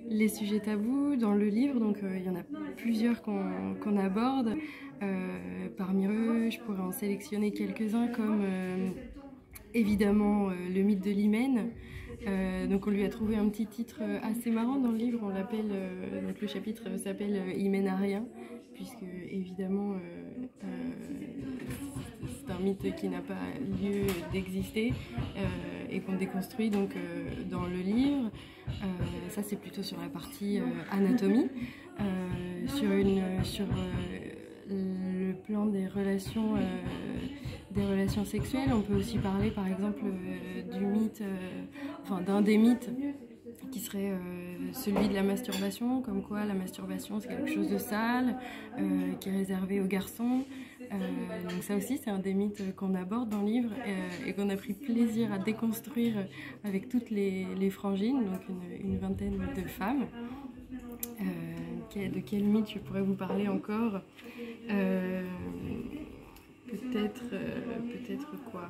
Les sujets tabous dans le livre, donc il y en a plusieurs qu'on aborde. Parmi eux, je pourrais en sélectionner quelques-uns comme évidemment le mythe de l'hymen. Donc on lui a trouvé un petit titre assez marrant dans le livre, on l'appelle, donc le chapitre s'appelle Hyménarien, puisque évidemment c'est un mythe qui n'a pas lieu d'exister et qu'on déconstruit donc dans le livre. Ça c'est plutôt sur la partie anatomie. Sur le plan des relations sexuelles, on peut aussi parler par exemple du mythe, d'un des mythes qui serait celui de la masturbation, comme quoi la masturbation c'est quelque chose de sale, qui est réservé aux garçons. Donc ça aussi c'est un des mythes qu'on aborde dans le livre et qu'on a pris plaisir à déconstruire avec toutes les frangines, donc une vingtaine de femmes. De quel mythe je pourrais vous parler encore? Peut-être quoi?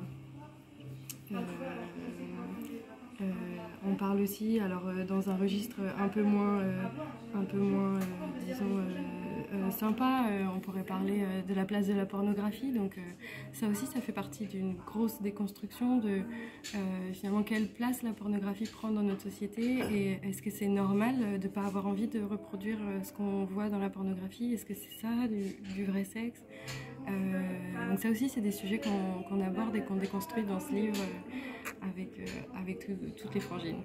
On parle aussi, alors dans un registre un peu moins disons sympa, on pourrait parler de la place de la pornographie. Donc ça aussi, ça fait partie d'une grosse déconstruction de finalement quelle place la pornographie prend dans notre société, et est-ce que c'est normal de ne pas avoir envie de reproduire ce qu'on voit dans la pornographie? Est-ce que c'est ça du vrai sexe? Donc ça aussi c'est des sujets qu'on aborde et qu'on déconstruit dans ce livre avec toutes les frangines.